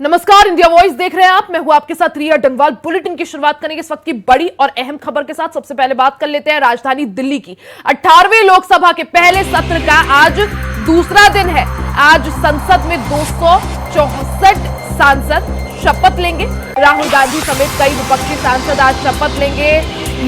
नमस्कार, India voice देख रहे हैं आप। मैं हूं आपके साथ रिया डंगवाल। बुलेटिन की शुरुआत करेंगे इस वक्त की बड़ी और अहम खबर के साथ। सबसे पहले बात कर लेते हैं राजधानी दिल्ली की। 18वें लोकसभा के पहले सत्र का आज दूसरा दिन है। आज संसद में 264 सांसद शपथ लेंगे। राहुल गांधी समेत कई विपक्षी सांसद आज शपथ लेंगे।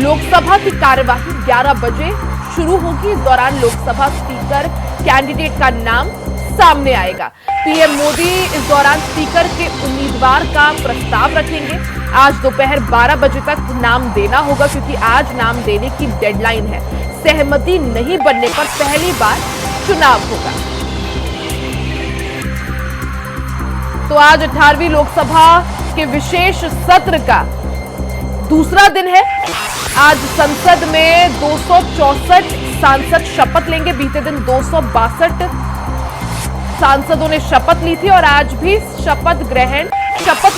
लोकसभा की कार्यवाही 11 बजे शुरू होगी। इस दौरान लोकसभा स्पीकर कैंडिडेट का नाम सामने आएगा। पीएम मोदी इस दौरान स्पीकर के उम्मीदवार का प्रस्ताव रखेंगे। आज दोपहर 12 बजे तक नाम देना होगा, क्योंकि आज नाम देने की डेडलाइन है। सहमति नहीं बनने पर पहली बार चुनाव होगा। तो आज 18वीं लोकसभा के विशेष सत्र का दूसरा दिन है। आज संसद में 264 सांसद शपथ लेंगे। बीते दिन 262 सांसदों ने शपथ ली थी और आज भी शपथ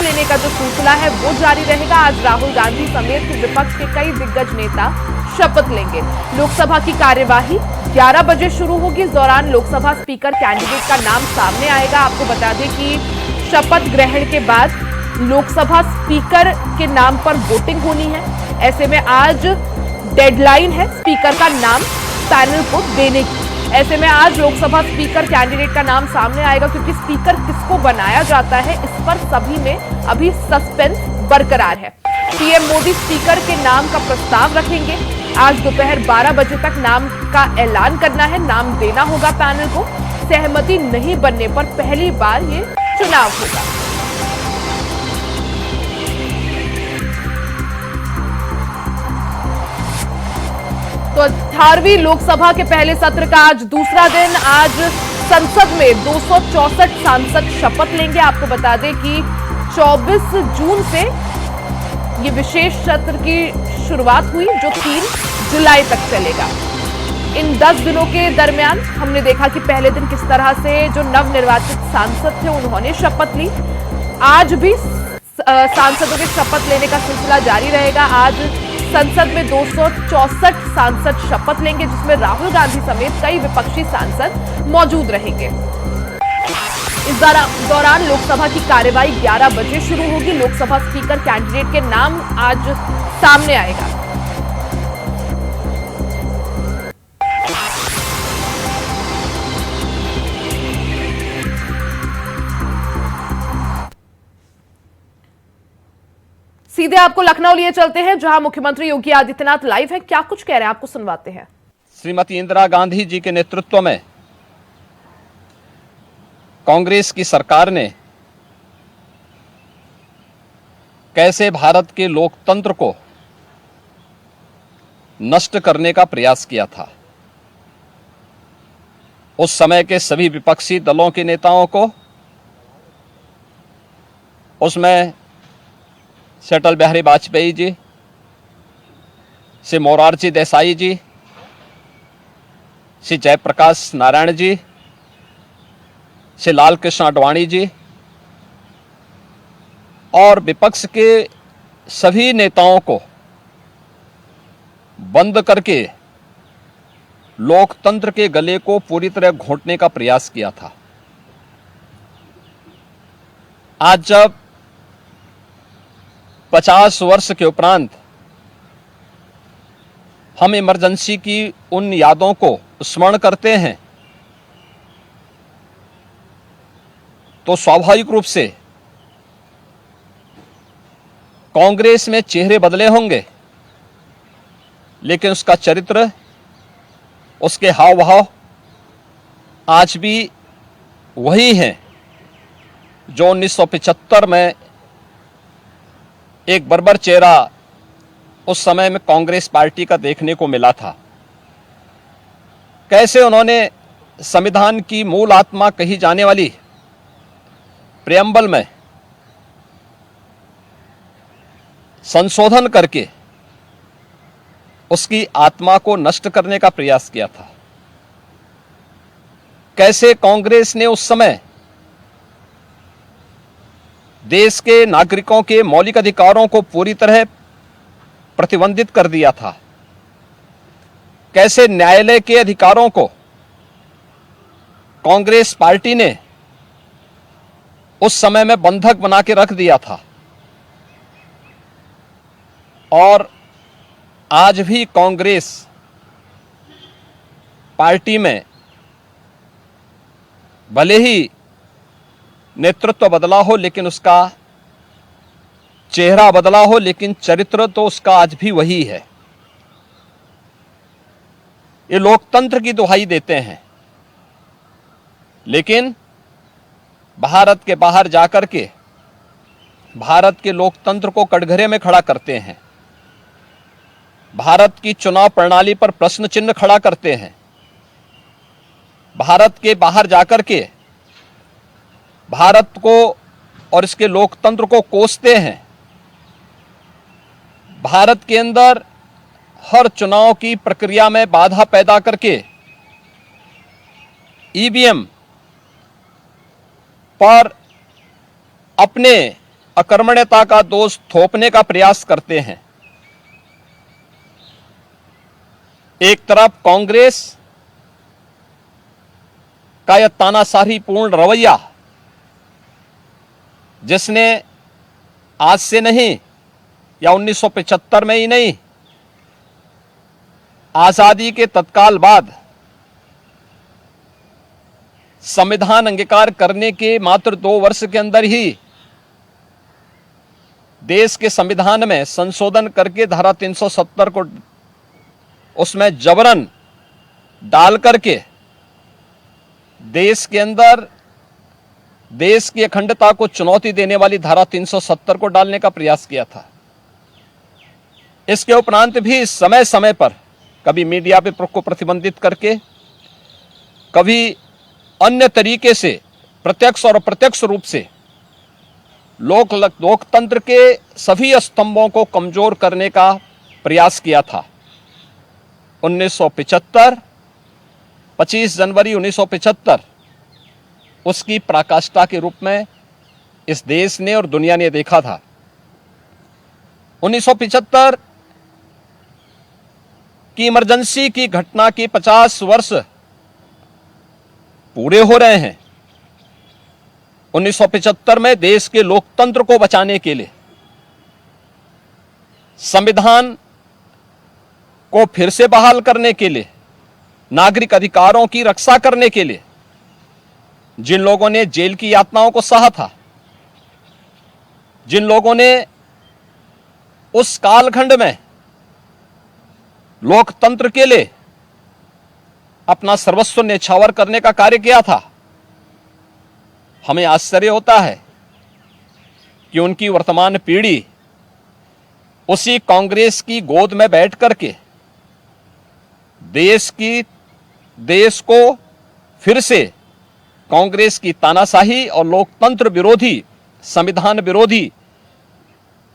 लेने का जो सिलसिला है वो जारी रहेगा। आज राहुल गांधी समेत विपक्ष के कई दिग्गज नेता शपथ लेंगे। लोकसभा की कार्यवाही 11 बजे शुरू होगी। इस दौरान लोकसभा स्पीकर कैंडिडेट का नाम सामने आएगा। आपको बता दें कि शपथ ग्रहण के बाद लोकसभा स्पीकर के नाम पर वोटिंग होनी है। ऐसे में आज डेडलाइन है स्पीकर का नाम पैनल को देने की। ऐसे में आज लोकसभा स्पीकर कैंडिडेट का नाम सामने आएगा, क्योंकि स्पीकर किसको बनाया जाता है इस पर सभी में अभी सस्पेंस बरकरार है। पीएम मोदी स्पीकर के नाम का प्रस्ताव रखेंगे। आज दोपहर 12 बजे तक नाम का ऐलान करना है, नाम देना होगा पैनल को। सहमति नहीं बनने पर पहली बार ये चुनाव होगा। तो 18वीं लोकसभा के पहले सत्र का आज दूसरा दिन। आज संसद में 264 सांसद शपथ लेंगे। आपको बता दें कि 24 जून से ये विशेष सत्र की शुरुआत हुई, जो 3 जुलाई तक चलेगा। इन 10 दिनों के दरमियान हमने देखा कि पहले दिन किस तरह से जो नवनिर्वाचित सांसद थे उन्होंने शपथ ली। आज भी सांसदों के शपथ लेने का सिलसिला जारी रहेगा। आज संसद में 264 सांसद शपथ लेंगे, जिसमें राहुल गांधी समेत कई विपक्षी सांसद मौजूद रहेंगे। इस दौरान लोकसभा की कार्यवाही 11 बजे शुरू होगी। लोकसभा स्पीकर कैंडिडेट के नाम आज सामने आएगा। सीधे आपको लखनऊ लिए चलते हैं, जहां मुख्यमंत्री योगी आदित्यनाथ लाइव है। क्या कुछ कह रहे हैं, आपको सुनवाते हैं। श्रीमती इंदिरा गांधी जी के नेतृत्व में कांग्रेस की सरकार ने कैसे भारत के लोकतंत्र को नष्ट करने का प्रयास किया था। उस समय के सभी विपक्षी दलों के नेताओं को, उसमें से अटल बिहारी वाजपेयी जी, से मोरारजी देसाई जी, से जयप्रकाश नारायण जी, से लाल कृष्ण आडवाणी जी और विपक्ष के सभी नेताओं को बंद करके लोकतंत्र के गले को पूरी तरह घोंटने का प्रयास किया था। आज जब 50 वर्ष के उपरांत हम इमरजेंसी की उन यादों को स्मरण करते हैं, तो स्वाभाविक रूप से कांग्रेस में चेहरे बदले होंगे, लेकिन उसका चरित्र, उसके हाव भाव आज भी वही हैं जो 1975 में एक बर्बर चेहरा उस समय में कांग्रेस पार्टी का देखने को मिला था। कैसे उन्होंने संविधान की मूल आत्मा कही जाने वाली प्रेम्बल में संशोधन करके उसकी आत्मा को नष्ट करने का प्रयास किया था। कैसे कांग्रेस ने उस समय देश के नागरिकों के मौलिक अधिकारों को पूरी तरह प्रतिबंधित कर दिया था। कैसे न्यायालय के अधिकारों को कांग्रेस पार्टी ने उस समय में बंधक बना के रख दिया था। और आज भी कांग्रेस पार्टी में भले ही नेतृत्व बदला हो, लेकिन उसका चेहरा बदला हो, लेकिन चरित्र तो उसका आज भी वही है। ये लोकतंत्र की दुहाई देते हैं, लेकिन भारत के बाहर जाकर के भारत के लोकतंत्र को कटघरे में खड़ा करते हैं, भारत की चुनाव प्रणाली पर प्रश्न चिन्ह खड़ा करते हैं, भारत के बाहर जाकर के भारत को और इसके लोकतंत्र को कोसते हैं। भारत के अंदर हर चुनाव की प्रक्रिया में बाधा पैदा करके ईवीएम पर अपने अकर्मण्यता का दोष थोपने का प्रयास करते हैं। एक तरफ कांग्रेस का यह तानाशाही पूर्ण रवैया, जिसने आज से नहीं या 1975 में ही नहीं, आजादी के तत्काल बाद संविधान अंगीकार करने के मात्र 2 वर्ष के अंदर ही देश के संविधान में संशोधन करके धारा 370 को उसमें जबरन डाल करके देश के अंदर देश की अखंडता को चुनौती देने वाली धारा 370 को डालने का प्रयास किया था। इसके उपरांत भी समय समय पर कभी मीडिया पे को प्रतिबंधित करके, कभी अन्य तरीके से प्रत्यक्ष और अप्रत्यक्ष रूप से लोकतंत्र के सभी स्तंभों को कमजोर करने का प्रयास किया था। 1975, 25 जनवरी 1975 उसकी पराकाष्ठा के रूप में इस देश ने और दुनिया ने देखा था। 1975 की इमरजेंसी की घटना के 50 वर्ष पूरे हो रहे हैं। 1975 में देश के लोकतंत्र को बचाने के लिए, संविधान को फिर से बहाल करने के लिए, नागरिक अधिकारों की रक्षा करने के लिए जिन लोगों ने जेल की यातनाओं को सहा था, जिन लोगों ने उस कालखंड में लोकतंत्र के लिए अपना सर्वस्व न्यौछावर करने का कार्य किया था, हमें आश्चर्य होता है कि उनकी वर्तमान पीढ़ी उसी कांग्रेस की गोद में बैठ करके देश को फिर से कांग्रेस की तानाशाही और लोकतंत्र विरोधी, संविधान विरोधी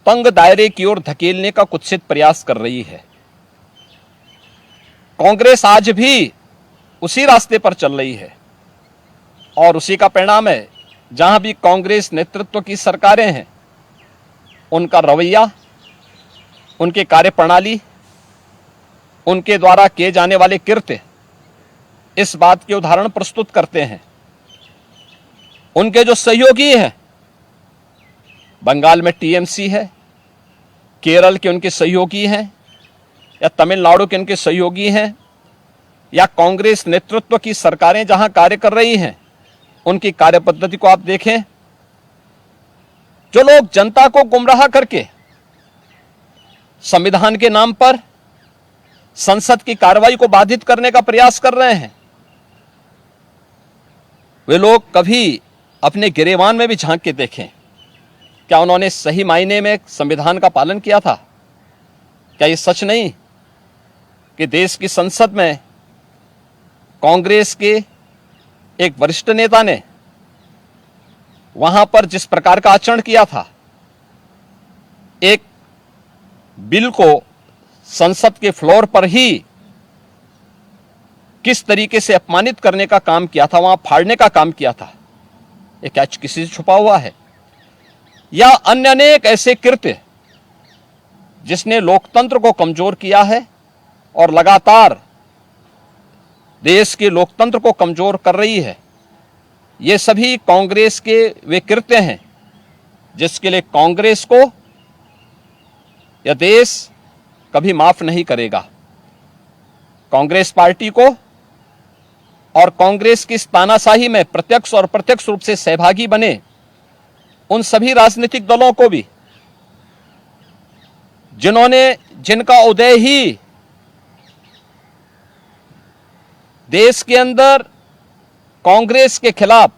तंग दायरे की ओर धकेलने का कुत्सित प्रयास कर रही है। कांग्रेस आज भी उसी रास्ते पर चल रही है और उसी का परिणाम है। जहां भी कांग्रेस नेतृत्व की सरकारें हैं, उनका रवैया, उनके कार्यप्रणाली, उनके द्वारा किए जाने वाले कृत्य इस बात के उदाहरण प्रस्तुत करते हैं। उनके जो सहयोगी हैं, बंगाल में टीएमसी है, केरल के उनके सहयोगी हैं, या तमिलनाडु के उनके सहयोगी हैं, या कांग्रेस नेतृत्व की सरकारें जहां कार्य कर रही हैं, उनकी कार्य पद्धति को आप देखें। जो लोग जनता को गुमराह करके संविधान के नाम पर संसद की कार्रवाई को बाधित करने का प्रयास कर रहे हैं, वे लोग कभी अपने गिरेबान में भी झांक के देखें। क्या उन्होंने सही मायने में संविधान का पालन किया था? क्या यह सच नहीं कि देश की संसद में कांग्रेस के एक वरिष्ठ नेता ने वहां पर जिस प्रकार का आचरण किया था, एक बिल को संसद के फ्लोर पर ही किस तरीके से अपमानित करने का काम किया था, वहां फाड़ने का काम किया था, ये क्या किसी से छुपा हुआ है? या अन्य अनेक ऐसे कृत्य जिसने लोकतंत्र को कमजोर किया है और लगातार देश के लोकतंत्र को कमजोर कर रही है। ये सभी कांग्रेस के वे कृत्य हैं जिसके लिए कांग्रेस को यह देश कभी माफ नहीं करेगा। कांग्रेस पार्टी को और कांग्रेस की इस तानाशाही में प्रत्यक्ष और अप्रत्यक्ष रूप से सहभागी बने उन सभी राजनीतिक दलों को भी, जिनका उदय ही देश के अंदर कांग्रेस के खिलाफ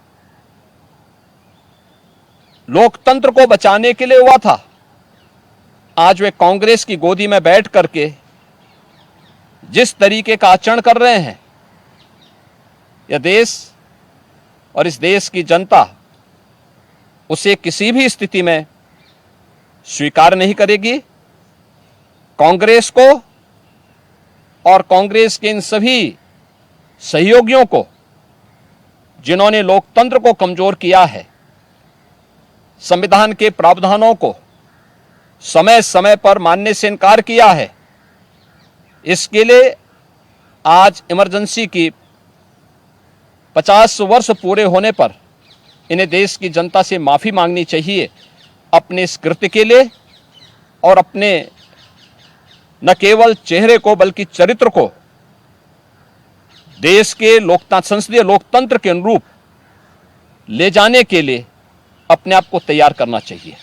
लोकतंत्र को बचाने के लिए हुआ था, आज वे कांग्रेस की गोदी में बैठ करके जिस तरीके का आचरण कर रहे हैं, यह देश और इस देश की जनता उसे किसी भी स्थिति में स्वीकार नहीं करेगी। कांग्रेस को और कांग्रेस के इन सभी सहयोगियों को जिन्होंने लोकतंत्र को कमजोर किया है, संविधान के प्रावधानों को समय समय पर मानने से इनकार किया है, इसके लिए आज इमरजेंसी की 50 वर्ष पूरे होने पर इन्हें देश की जनता से माफी मांगनी चाहिए अपने इस कृत्य के लिए और अपने न केवल चेहरे को बल्कि चरित्र को देश के संसदीय लोकतंत्र के अनुरूप ले जाने के लिए अपने आप को तैयार करना चाहिए।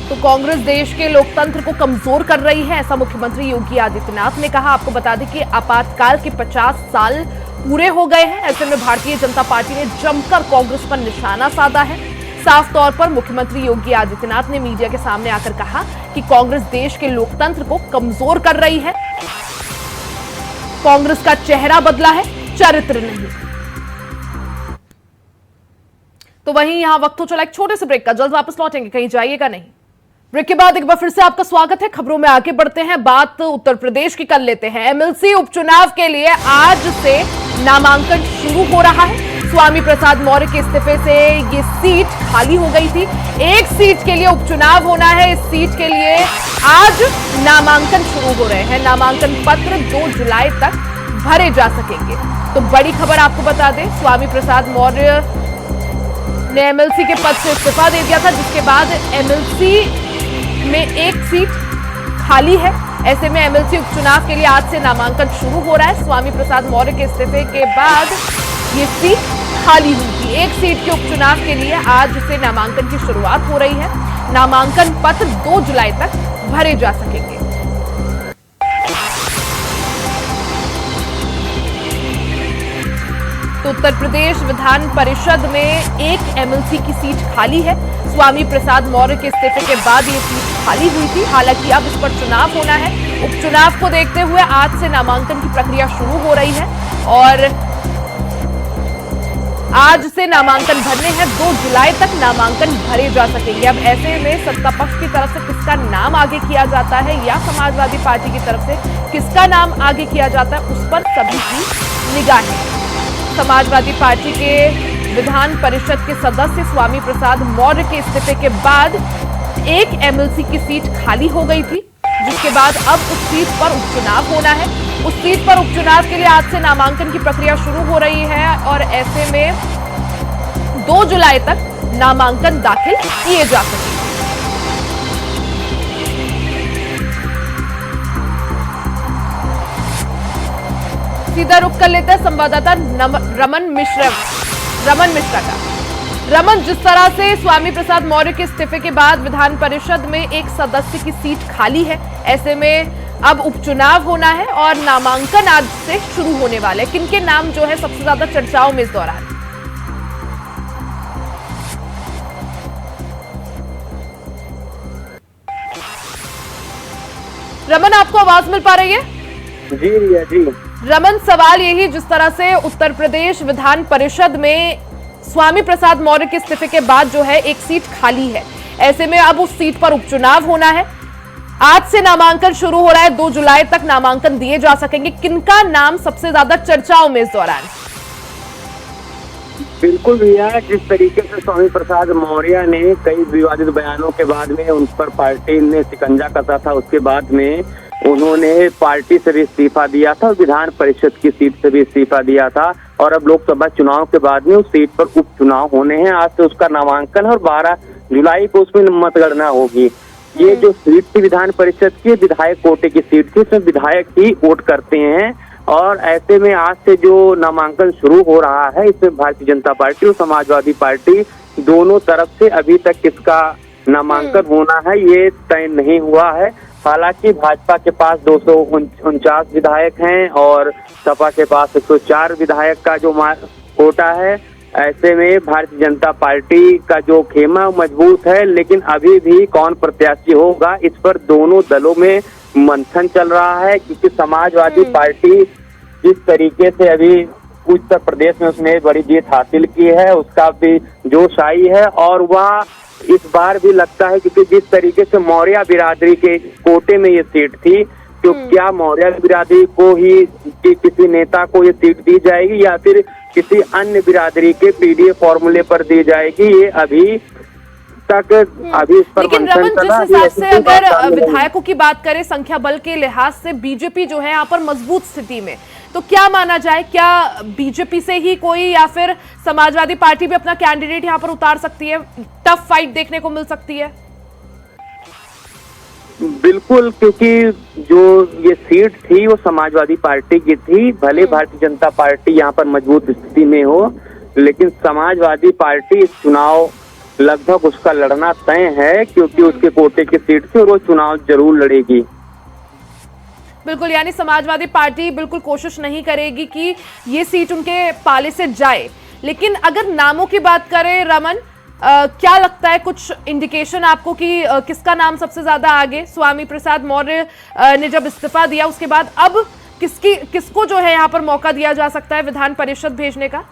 तो कांग्रेस देश के लोकतंत्र को कमजोर कर रही है, ऐसा मुख्यमंत्री योगी आदित्यनाथ ने कहा। आपको बता दें कि आपातकाल के 50 साल पूरे हो गए हैं, ऐसे में भारतीय जनता पार्टी ने जमकर कांग्रेस पर निशाना साधा है। साफ तौर पर मुख्यमंत्री योगी आदित्यनाथ ने मीडिया के सामने आकर कहा कि कांग्रेस देश के लोकतंत्र को कमजोर कर रही है। कांग्रेस का चेहरा बदला है, चरित्र नहीं। तो वहीं यहां वक्त हो चला एक छोटे से ब्रेक का, जल्द वापस लौटेंगे, कहीं जाइएगा नहीं। ब्रेक के बाद एक बार फिर से आपका स्वागत है। खबरों में आगे बढ़ते हैं, बात उत्तर प्रदेश की कर लेते हैं। एमएलसी उपचुनाव के लिए आज से नामांकन शुरू हो रहा है। स्वामी प्रसाद मौर्य के इस्तीफे से ये सीट खाली हो गई थी। एक सीट के लिए उपचुनाव होना है, इस सीट के लिए आज नामांकन शुरू हो रहे हैं। नामांकन पत्र 2 जुलाई तक भरे जा सकेंगे। तो बड़ी खबर आपको बता दें, स्वामी प्रसाद मौर्य ने एमएलसी के पद से इस्तीफा दे दिया था, जिसके बाद एमएलसी में एक सीट खाली है। ऐसे में एमएलसी उपचुनाव के लिए आज से नामांकन शुरू हो रहा है। स्वामी प्रसाद मौर्य के इस्तीफे के बाद ये सीट खाली हुई थी। एक सीट के उपचुनाव के लिए आज से नामांकन की शुरुआत हो रही है। नामांकन पत्र 2 जुलाई तक भरे जा सकेंगे। तो उत्तर प्रदेश विधान परिषद में एक एमएलसी की सीट खाली है। स्वामी प्रसाद मौर्य के इस्तीफे के बाद ये सीट खाली हुई थी। हालांकि अब इस पर चुनाव होना है। उपचुनाव को देखते हुए आज से नामांकन की प्रक्रिया शुरू हो रही है और आज से नामांकन भरने हैं। 2 जुलाई तक नामांकन भरे जा सकेंगे। अब ऐसे में सत्ता पक्ष की तरफ से किसका नाम आगे किया जाता है या समाजवादी पार्टी की तरफ से किसका नाम आगे किया जाता है, उस पर सभी की निगाहें। समाजवादी पार्टी के विधान परिषद के सदस्य स्वामी प्रसाद मौर्य के इस्तीफे के बाद एक एमएलसी की सीट खाली हो गई थी, जिसके बाद अब उस सीट पर उपचुनाव होना है। उस सीट पर उपचुनाव के लिए आज से नामांकन की प्रक्रिया शुरू हो रही है और ऐसे में 2 जुलाई तक नामांकन दाखिल किए जा सकेंगे। सीधा रुख कर लेते हैं संवाददाता रमन मिश्रा का। रमन, जिस तरह से स्वामी प्रसाद मौर्य के इस्तीफे के बाद विधान परिषद में एक सदस्य की सीट खाली है, ऐसे में अब उपचुनाव होना है और नामांकन आज से शुरू होने वाले। किनके नाम जो है सबसे ज्यादा चर्चाओं में इस दौरान? रमन, आपको आवाज मिल पा रही है? जी रिया जी। रमन, सवाल यही, जिस तरह से उत्तर प्रदेश विधान परिषद में स्वामी प्रसाद मौर्य के इस्तीफे के बाद जो है एक सीट खाली है, ऐसे में अब उस सीट पर उपचुनाव होना है। आज से नामांकन शुरू हो रहा है, 2 जुलाई तक नामांकन दिए जा सकेंगे। किनका नाम सबसे ज्यादा चर्चाओं में इस दौरान? बिल्कुल भैया, जिस तरीके से स्वामी प्रसाद मौर्य ने कई विवादित बयानों के बाद में उन पर पार्टी ने शिकंजा कसा था, उसके बाद में उन्होंने पार्टी से भी इस्तीफा दिया था और विधान परिषद की सीट से भी इस्तीफा दिया था और अब लोकसभा चुनाव के बाद में उस सीट पर उपचुनाव होने हैं। आज से उसका नामांकन और 12 जुलाई को उसमें मतगणना होगी। ये जो सीट थी विधान परिषद की, विधायक कोटे की सीट थी, इसमें विधायक ही वोट करते हैं और ऐसे में आज से जो नामांकन शुरू हो रहा है, इसमें भारतीय जनता पार्टी और समाजवादी पार्टी दोनों तरफ से अभी तक किसका नामांकन होना है ये तय नहीं हुआ है। हालांकि भाजपा के पास 249 विधायक हैं और सपा के पास 104 विधायक का जो कोटा है। ऐसे में भारतीय जनता पार्टी का जो खेमा मजबूत है, लेकिन अभी भी कौन प्रत्याशी होगा इस पर दोनों दलों में मंथन चल रहा है, क्योंकि समाजवादी पार्टी जिस तरीके से अभी उत्तर प्रदेश में उसने बड़ी जीत हासिल की है, उसका भी जोश आई है और वह इस बार भी लगता है, क्योंकि जिस तरीके से मौर्य बिरादरी के कोटे में ये सीट थी, तो क्या मौर्य बिरादरी को ही किसी नेता को ये सीट दी जाएगी या फिर किसी अन्य बिरादरी के पीडीए फॉर्मूले पर दी जाएगी, ये अभी तक इस पर लेकिन रमन, जिस हिसाब से अगर विधायकों की बात करें संख्या बल के लिहाज से, बीजेपी जो है यहाँ पर मजबूत स्थिति में, तो क्या माना जाए, क्या बीजेपी से ही कोई या फिर समाजवादी पार्टी भी अपना कैंडिडेट यहाँ पर उतार सकती है? टफ फाइट देखने को मिल सकती है? बिल्कुल, क्योंकि जो ये सीट थी वो समाजवादी पार्टी की थी। भले भारतीय जनता पार्टी यहाँ पर मजबूत स्थिति में हो, लेकिन समाजवादी पार्टी इस चुनाव लगभग उसका लड़ना तय है, क्योंकि उसके कोटे की सीट थी और वो चुनाव जरूर लड़ेगी। बिल्कुल, यानी समाजवादी पार्टी बिल्कुल कोशिश नहीं करेगी कि ये सीट उनके पाले से जाए। लेकिन अगर नामों की बात करें रमन, क्या लगता है, कुछ इंडिकेशन आपको कि किसका नाम सबसे ज्यादा आगे? स्वामी प्रसाद मौर्य ने जब इस्तीफा दिया उसके बाद अब किसको जो है यहाँ पर मौका दिया जा सकता है विधान परिषद भेजने का?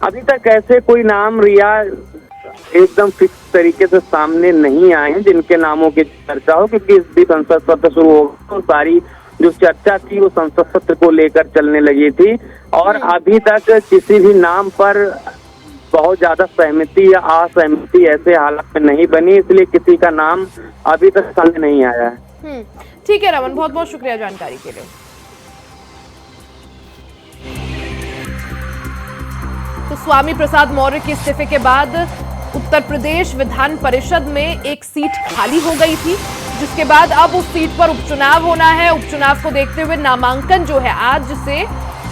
अभी तक ऐसे कोई नाम रिया एकदम फिक्स तरीके से सामने नहीं आए हैं जिनके नामों की चर्चा हो, क्योंकि इस भी संसद सत्र शुरू होगा तो सारी जो चर्चा थी वो संसद सत्र को लेकर चलने लगी थी और अभी तक किसी भी नाम पर बहुत ज्यादा सहमति या असहमति ऐसे हालात में नहीं बनी, इसलिए किसी का नाम अभी तक सामने नहीं आया है। ठीक है रमन, बहुत बहुत शुक्रिया जानकारी के लिए। तो स्वामी प्रसाद मौर्य के इस्तीफे के बाद उत्तर प्रदेश विधान परिषद में एक सीट खाली हो गई थी, जिसके बाद अब उस सीट पर उपचुनाव होना है। उपचुनाव को देखते हुए नामांकन जो है आज से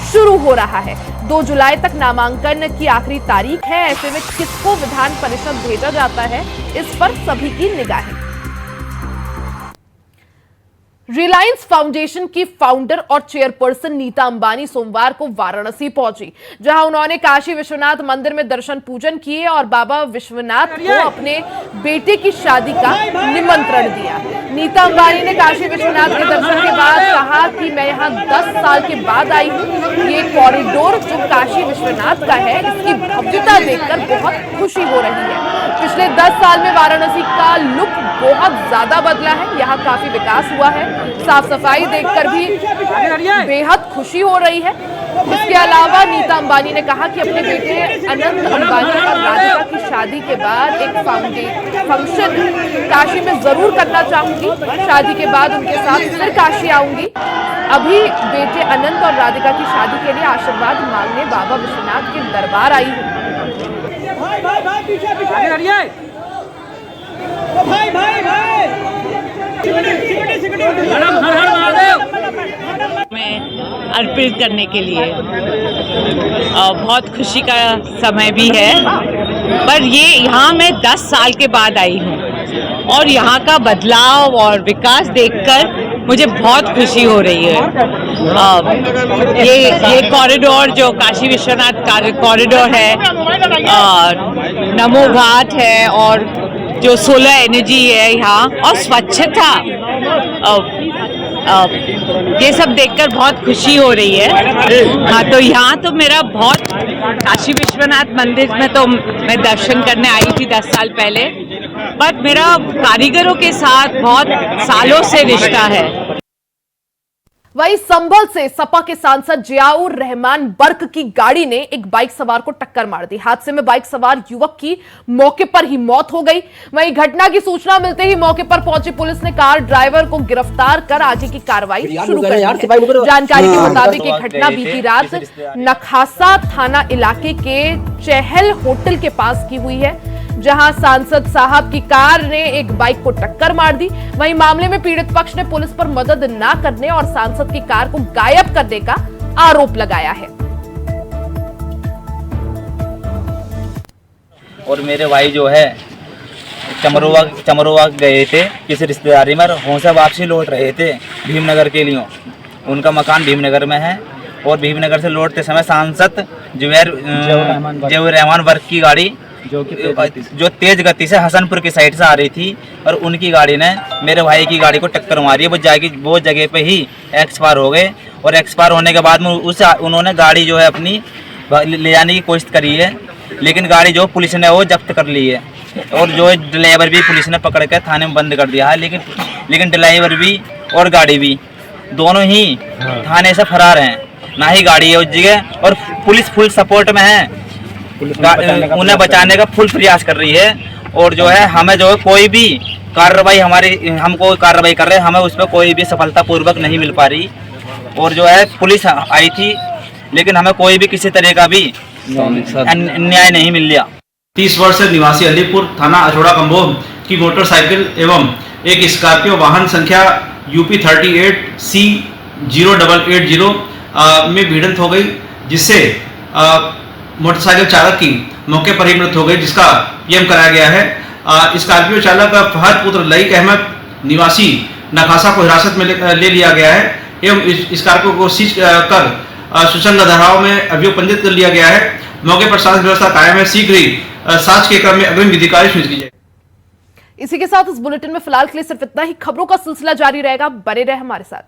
शुरू हो रहा है। 2 जुलाई तक नामांकन की आखिरी तारीख है। ऐसे में किसको विधान परिषद भेजा जाता है, इस पर सभी की निगाहें। रिलायंस फाउंडेशन की फाउंडर और चेयरपर्सन नीता अंबानी सोमवार को वाराणसी पहुंची, जहां उन्होंने काशी विश्वनाथ मंदिर में दर्शन पूजन किए और बाबा विश्वनाथ को अपने बेटे की शादी का निमंत्रण दिया। नीता अंबानी ने काशी विश्वनाथ के दर्शन के बाद कहा कि मैं यहां 10 साल के बाद आई हूं। ये कॉरिडोर जो काशी विश्वनाथ का है, इसकी भव्यता देखकर बहुत खुशी हो रही है। पिछले 10 साल में वाराणसी का लुक बहुत ज्यादा बदला है, यहाँ काफी विकास हुआ है। साफ सफाई देखकर भी बेहद खुशी हो रही है। इसके अलावा नीता अंबानी ने कहा कि अपने बेटे अनंत अंबानी और राधिका की शादी के बाद एक फंक्शन काशी में जरूर करना चाहूंगी। शादी के बाद उनके साथ फिर काशी आऊंगी। अभी बेटे अनंत और राधिका की शादी के लिए आशीर्वाद मांगने बाबा विश्वनाथ के दरबार आई हूँ। में अर्पित करने के लिए बहुत खुशी का समय भी है, पर ये यहाँ मैं 10 साल के बाद आई हूँ और यहाँ का बदलाव और विकास देखकर मुझे बहुत खुशी हो रही है। ये कॉरिडोर जो काशी विश्वनाथ कॉरिडोर है, नमो घाट है और जो सोलर एनर्जी है यहाँ और स्वच्छता, ये सब देखकर बहुत खुशी हो रही है। हाँ, तो यहाँ तो मेरा बहुत, काशी विश्वनाथ मंदिर में तो मैं दर्शन करने आई थी 10 साल पहले, बट मेरा कारीगरों के साथ बहुत सालों से रिश्ता है। वहीं संभल से सपा के सांसद जियाउर रहमान बर्क की गाड़ी ने एक बाइक सवार को टक्कर मार दी। हादसे में बाइक सवार युवक की मौके पर ही मौत हो गई। वहीं घटना की सूचना मिलते ही मौके पर पहुंची पुलिस ने कार ड्राइवर को गिरफ्तार कर आगे की कार्रवाई शुरू कर दी है। जानकारी के मुताबिक ये घटना बीती रात नखासा थाना इलाके के चहल होटल के पास की हुई है, जहां सांसद साहब की कार ने एक बाइक को टक्कर मार दी। वहीं मामले में पीड़ित पक्ष ने पुलिस पर मदद न करने और सांसद की कार को गायब करने का आरोप लगाया है। और मेरे भाई जो है चमरोवा गए थे किसी रिश्तेदारी में, वहाँ से वापसी लौट रहे थे भीमनगर के लिए। उनका मकान भीमनगर में है और भीमनगर से लौटते समय सांसद जियाउर रहमान वर्क की गाड़ी जो तेज गति से हसनपुर की साइड से आ रही थी और उनकी गाड़ी ने मेरे भाई की गाड़ी को टक्कर मारी। वो जगह पे ही एक्सपायर हो गए और एक्सपायर होने के बाद में उन्होंने गाड़ी जो है अपनी ले जाने की कोशिश करी है, लेकिन गाड़ी जो पुलिस ने वो जब्त कर ली है और जो ड्राइवर भी पुलिस ने पकड़ के थाने में बंद कर दिया है। लेकिन ड्राइवर भी और गाड़ी भी दोनों ही थाने से फरार हैं, ना ही गाड़ी है उस जगह और पुलिस फुल सपोर्ट में है, उन्हें बचाने का फुल प्रयास कर रही है। और जो है हमें जो है कोई भी कार्रवाई हमको कार्रवाई कर रहे हैं, हमें उस पर कोई भी सफलतापूर्वक नहीं मिल पा रही। और जो है पुलिस आई थी लेकिन हमें कोई भी किसी तरह का भी न्याय नहीं मिल लिया। 30 वर्ष निवासी अलीपुर थाना अछोड़ा कंबोह की मोटरसाइकिल एवं एक स्कॉर्पियो वाहन संख्या UP 38C 0880 में भिड़ंत हो गई, जिससे मोटरसाइकिल चालक की मौके पर ही मृत्यु हो गई, जिसका पीएम कराया गया है। स्कॉर्पियो चालक फहद पुत्र लईक अहमद निवासी नखासा को हिरासत में ले लिया गया है एवं इस स्कॉर्पियो को सीज कर सुसंग धाराओं में अभियोग पंजीकृत कर लिया गया है। मौके पर शांति व्यवस्था कायम है। शीघ्र ही जांच के क्रम में अग्रिम विधि कार्य सुनिश्चित की जाएगी। इसी के साथ इस बुलेटिन में फिलहाल के लिए सिर्फ इतना ही। खबरों का सिलसिला जारी रहेगा, बने रहे हमारे साथ।